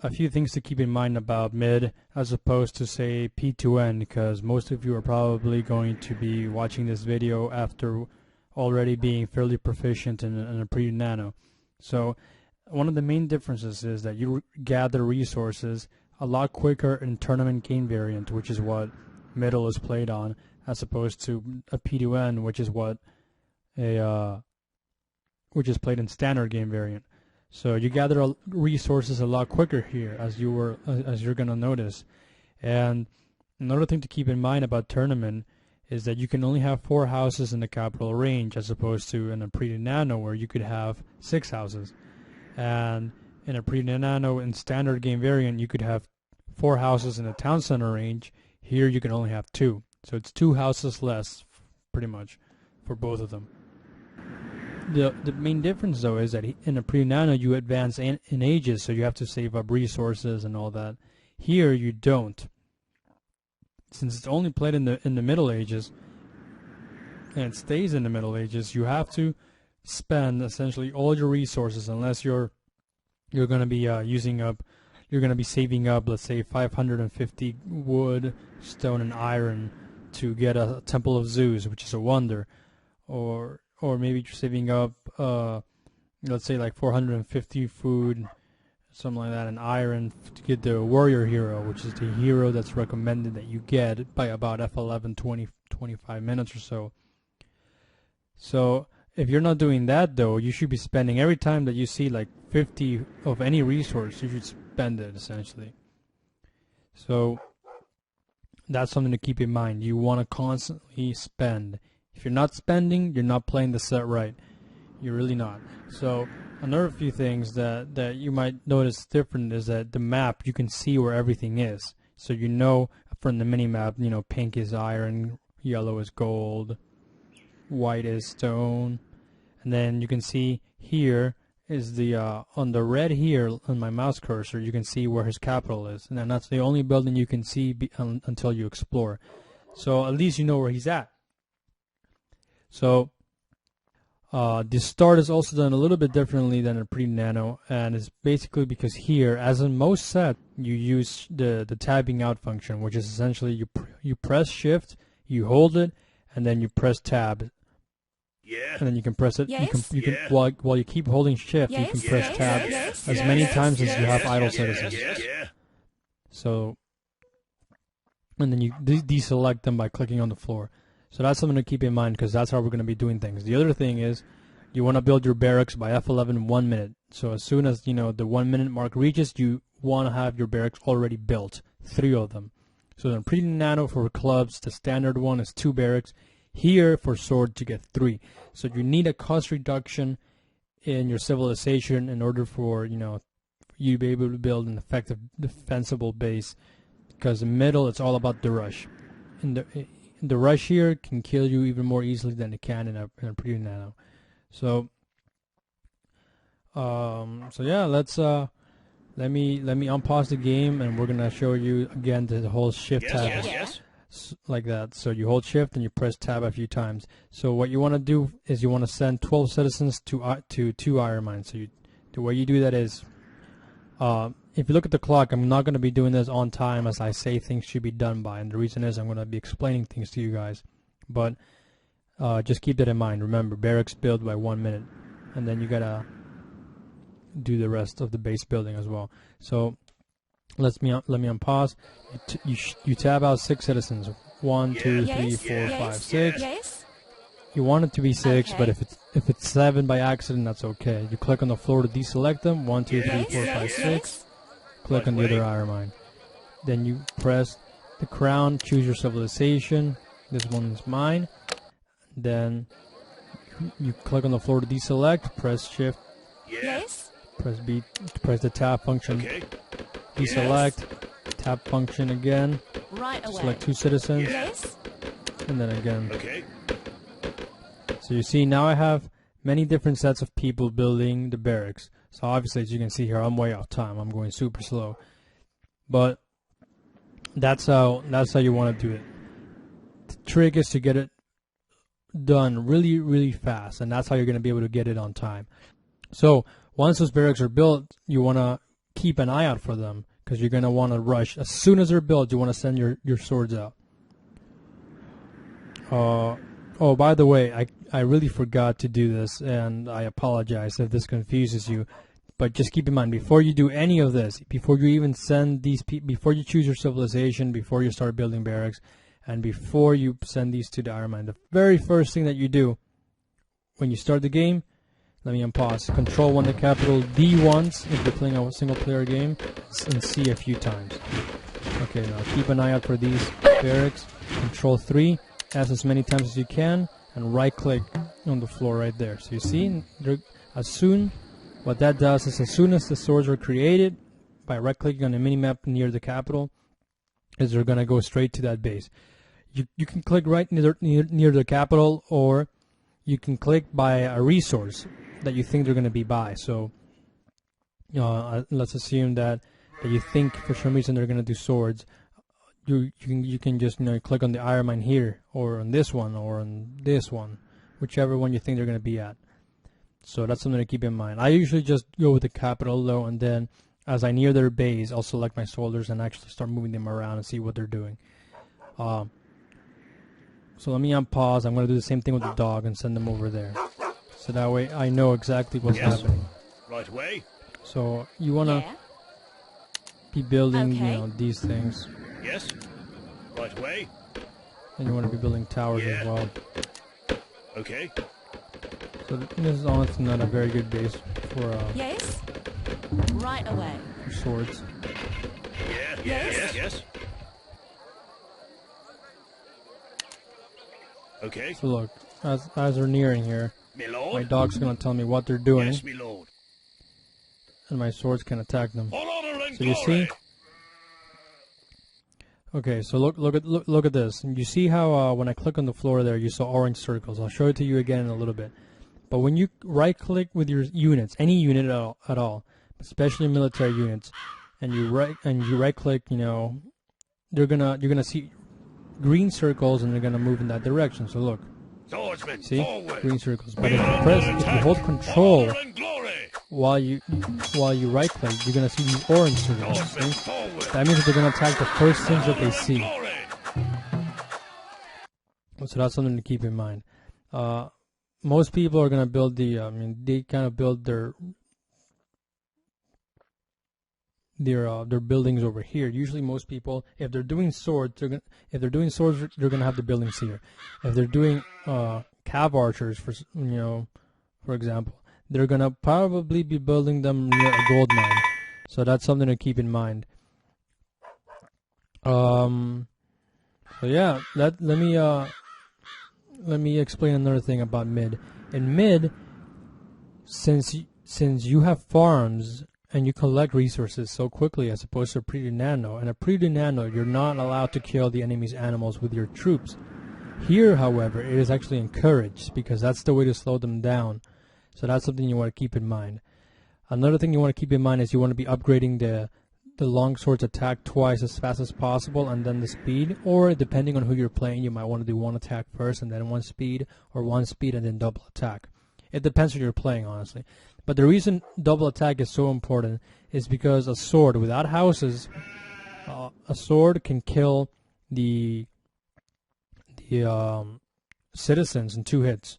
a few things to keep in mind about mid as opposed to say P2N, because most of you are probably going to be watching this video after already being fairly proficient in a pre-nano. So one of the main differences is that you gather resources a lot quicker in tournament game variant, which is what middle is played on, as opposed to a P2N, which is what which is played in standard game variant. So you gather resources a lot quicker here, as you're gonna notice. And another thing to keep in mind about tournament is that you can only have 4 houses in the capital range, as opposed to in a pre-nano where you could have 6 houses. And in a pre-nano in standard game variant, you could have 4 houses in the town center range. Here you can only have 2. So it's 2 houses less, pretty much, for both of them. The main difference, though, is that in a pre-nano you advance in ages, so you have to save up resources and all that. Here you don't. Since it's only played in the Middle Ages, and it stays in the Middle Ages, you have to spend essentially all your resources, unless you're going to be you're going to be saving up, let's say, 550 wood, stone, and iron to get a Temple of Zeus, which is a wonder, or maybe you're saving up, let's say, like 450 food, something like that, and iron to get the warrior hero, which is the hero that's recommended that you get by about F11, 25 minutes or so. So if you're not doing that, though, you should be spending every time that you see like 50 of any resource, you should spend it, essentially. So that's something to keep in mind. You want to constantly spend. If you're not spending, you're not playing the set right. You're really not. So another few things that you might notice different is that the map, you can see where everything is. So you know from the mini-map, you know, pink is iron, yellow is gold, white is stone. And then you can see here is the, on the red here on my mouse cursor, you can see where his capital is. And then that's the only building you can see until you explore. So at least you know where he's at. So the start is also done a little bit differently than a pre-nano, and it's basically because here, as in most sets, you use the tabbing out function, which is essentially you press shift, you hold it, and then you press tab. Yeah. And then you can press it. Yes. You can while you keep holding shift, you can press tab as many times as you have idle citizens. Yeah. So, and then you deselect them by clicking on the floor. So that's something to keep in mind, because that's how we're going to be doing things. The other thing is, you want to build your barracks by F11 in 1 minute. So as soon as, you know, the 1 minute mark reaches, you want to have your barracks already built, 3 of them. So in pre-nano for clubs, the standard one is 2 barracks. Here for sword you get 3. So you need a cost reduction in your civilization in order for, you know, you to be able to build an effective defensible base, because in middle it's all about the rush. The rush here can kill you even more easily than it can in a pre-nano. So yeah, let's let me unpause the game, and we're gonna show you again the whole shift tab. Yes. Like that. So you hold shift and you press tab a few times. So what you want to do is you want to send 12 citizens to 2 iron mines. So the way you do that is, if you look at the clock, I'm not going to be doing this on time as I say things should be done by, and the reason is I'm going to be explaining things to you guys. But just keep that in mind. Remember, barracks build by 1 minute, and then you gotta do the rest of the base building as well. So let me unpause. You tab out 6 citizens. 1, 2, 3, 4, 5, 6. Yes. You want it to be 6, Okay. but if it's 7 by accident, that's okay. You click on the floor to deselect them. 1, 2, 3, 4, 5, 6. Click on the other iron mine. Then you press the crown, choose your civilization. This one is mine. Then you click on the floor to deselect. Press shift. Yes. Press B. Press the tab function. Okay. Deselect. Tab function again. Right away. Select 2 citizens. Yes. And then again. Okay. So you see now I have many different sets of people building the barracks. So obviously, as you can see here, I'm way off time. I'm going super slow. But that's how you want to do it. The trick is to get it done really, really fast, and that's how you're going to be able to get it on time. So once those barracks are built, you want to keep an eye out for them, because you're going to want to rush. As soon as they're built, you want to send your swords out. Oh, by the way, I really forgot to do this, and I apologize if this confuses you. But just keep in mind, before you do any of this, before you even send these before you choose your civilization, before you start building barracks, and before you send these to the Iron Mine, the very first thing that you do when you start the game, let me unpause. Control 1 the capital, D once if you're playing a single player game, and C a few times. Okay, now keep an eye out for these barracks. Control 3, S as many times as you can, and right click on the floor right there. So you see, what that does is as soon as the swords are created, by right clicking on the minimap near the capital, is they're going to go straight to that base. You can click right near the capital, or you can click by a resource that you think they're going to be by. So let's assume that you think for some reason they're going to do swords. You can just click on the Iron Mine here, or on this one, or on this one, whichever one you think they're going to be at. So that's something to keep in mind. I usually just go with the capital though, and then as I near their base, I'll select my soldiers and actually start moving them around and see what they're doing. So let me unpause. I'm going to do the same thing with the dog and send them over there. So that way I know exactly what's happening. Right away. So you want to be building, Okay. these things. Yes. Right away. And you want to be building towers as well. Okay. So this is honestly not a very good base for Yes. Right away. swords. Yeah. Yes. Yes. Okay. So look, as we're nearing here, Me my lord. dog's going to tell me what they're doing, Yes, me lord. and my swords can attack them. On honor and So you glory. see? Okay, so look at this. You see how when I click on the floor there, you saw orange circles. I'll show it to you again in a little bit. But when you right-click with your units, any unit at all, especially military units, and you right-click, you're gonna see green circles, and they're gonna move in that direction. So look, Swordsman, see, forward. green circles. But if you hold Control Honor and glory. while you right-click, you're gonna see these orange circles. Swordsman, See? forward. That means that they're gonna attack the first things that they see. Glory. So that's something to keep in mind. Most people are going to build they kind of build their buildings over here. Usually most people, if they're doing swords, they're going to have the buildings here. If they're doing cav archers, for example, they're going to probably be building them near a gold mine. So that's something to keep in mind. So yeah, let me explain another thing about mid. In mid, since you have farms and you collect resources so quickly as opposed to a pre nano, and a pre nano, you're not allowed to kill the enemy's animals with your troops. Here, however, it is actually encouraged because that's the way to slow them down. So that's something you want to keep in mind. Another thing you want to keep in mind is you want to be upgrading the longsword's attack twice as fast as possible, and then the speed, or depending on who you're playing, you might want to do one attack first and then one speed, or one speed and then double attack. It depends who you're playing, honestly. But the reason double attack is so important is because a sword without houses, a sword can kill the citizens in 2 hits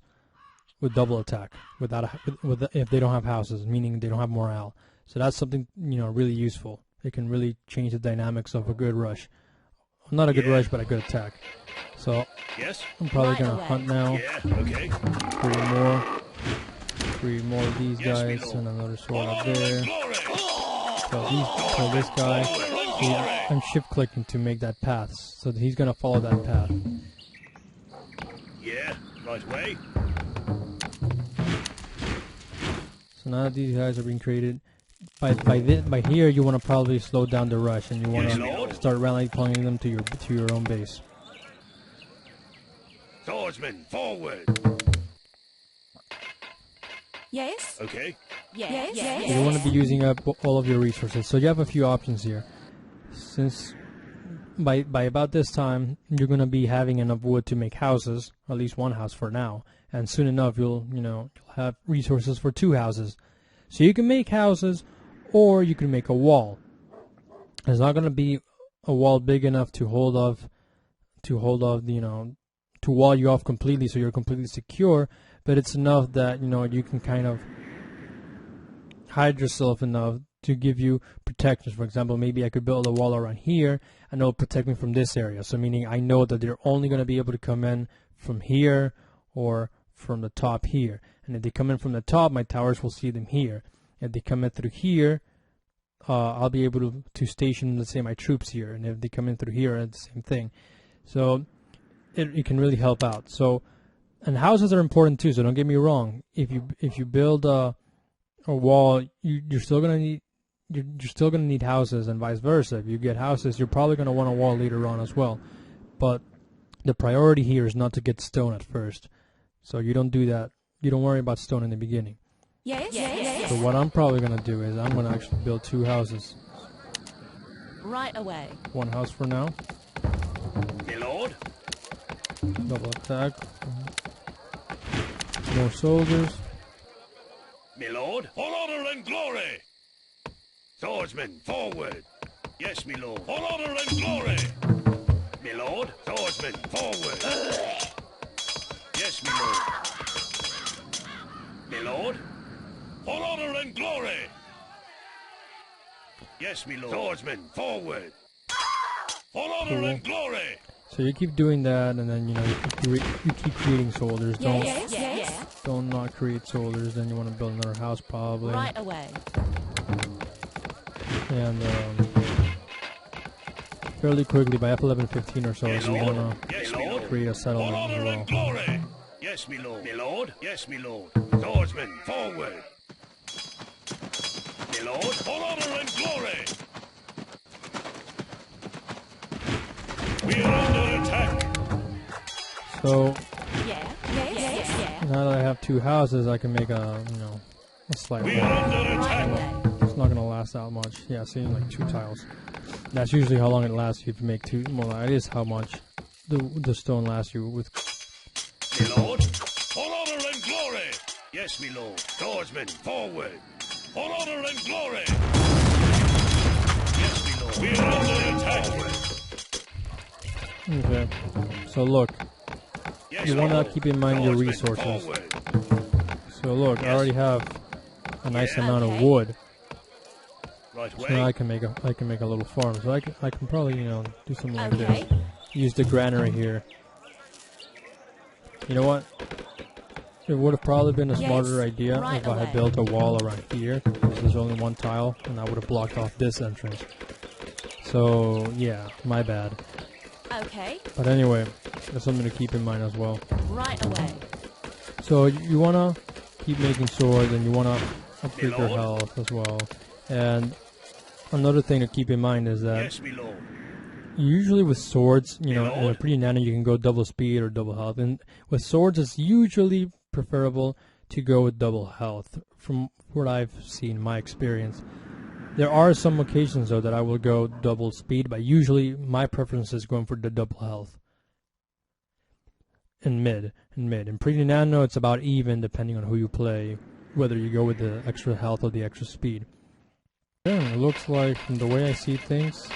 with double attack if they don't have houses, meaning they don't have morale. So that's something really useful. It can really change the dynamics of a good rush. Not a good rush, but a good attack. So Yes. I'm probably Right gonna away. hunt now. Yeah. Okay. 3 more of these Yes, me guys, lord. and another sword On up honor there. and glory. Kill this guy. Honor and See, glory. I'm shift clicking to make that path, so he's gonna follow that path. Yeah. Right away. So now that these guys are being created, by here you want to probably slow down the rush, and you want Yes, to Lord. start rally calling them to your own base. Swordsman, forward. Yes. Okay. Yes. You don't want to be using up all of your resources, so you have a few options here. Since by about this time you're going to be having enough wood to make houses, at least one house for now, and soon enough you'll have resources for 2 houses. So you can make houses, or you can make a wall. It's not going to be a wall big enough to hold off, to wall you off completely so you're completely secure, but it's enough that you can kind of hide yourself enough to give you protection. For example, maybe I could build a wall around here and it'll protect me from this area. So meaning I know that they're only going to be able to come in from here or from the top here. And if they come in from the top, my towers will see them here. If they come in through here, I'll be able to station, let's say, my troops here. And if they come in through here, it's the same thing. So it can really help out. So, and houses are important too. So don't get me wrong. If you build a wall, you're still gonna need houses, and vice versa. If you get houses, you're probably gonna want a wall later on as well. But the priority here is not to get stone at first. So you don't do that. You don't worry about stone in the beginning. Yes. So what I'm probably gonna do is I'm gonna actually build 2 houses. Right away. 1 house for now. My lord. Double attack. More soldiers. My lord. For honor and glory. Swordsman, forward. Yes, my lord. For honor and glory. My lord. Swordsman, forward. Yes, my lord. My lord. For honor and glory. Yes, my lord. Swordsman, forward. For honor and glory. So you keep doing that, and then you keep creating soldiers. Yes. Don't not create soldiers. Then you want to build another house probably. Right away. And fairly quickly, by F11-15 or so, Yes, you my want lord. to Yes, my lord. create a For settlement as honor well. and glory. Yes, my lord. My lord. Yes, my lord. Swordsman, forward. My lord. For honor and glory. We are under attack. So Yeah. now that I have 2 houses, I can make a slight We wall. are under Right attack. away. It's not gonna last that much. Yeah, see, like 2 tiles. That's usually how long it lasts you if you make 2. Well, that is how much the stone lasts you with. My lord. For honor and glory. Yes, my lord. Swordsman, forward. For honor and glory. Yes, my lord. We are under attack. Okay. So look, Yes, you my want to lord. keep in mind your Swordsman, resources. forward. So look, I Yes. already have a nice Yeah. amount of Okay. wood. Right So now way. I can make a little farm. So I can probably do something like Okay. this. Use the granary here. You know what? It would have probably been a smarter Yes, idea right if I had away. built a wall around here, because there's only 1 tile, and I would have blocked off this entrance. So yeah, my bad. Okay. But anyway, that's something to keep in mind as well. Right away. So you wanna keep making swords, and you wanna upgrade your lord. health as well. And another thing to keep in mind is that Yes, my lord. usually with swords, in a lord. pretty nano, you can go double speed or double health. And with swords, it's usually preferable to go with double health. From what I've seen, my experience. There are some occasions though that I will go double speed, but usually my preference is going for the double health. In mid. In pretty nano, it's about even depending on who you play, whether you go with the extra health or the extra speed. Yeah, it looks like from the way I see things,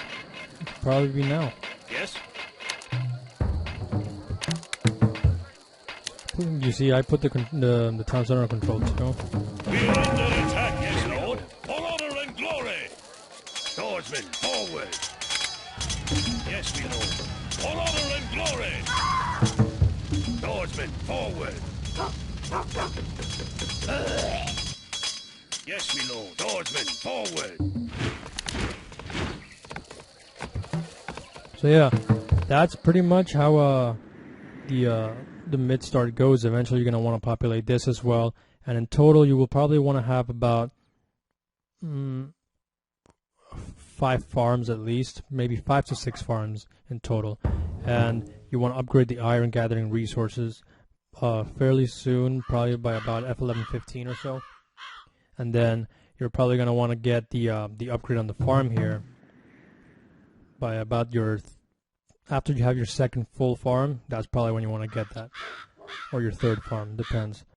it could probably be now. Yes. You see, I put the town center under control too. We are under attack. Yes, my lord. For honor and glory. Swordsman, forward. Yes, my lord. For honor and glory. Swordsman, forward. Yes, my lord. Swordsman, forward. So yeah, that's pretty much how the mid start goes. Eventually, you're gonna want to populate this as well, and in total, you will probably want to have about 5 farms at least, maybe 5 to 6 farms in total, and you want to upgrade the iron gathering resources fairly soon, probably by about F11-15 or so, and then you're probably gonna want to get the upgrade on the farm here by about after you have your second full farm. That's probably when you want to get that, or your third farm, depends.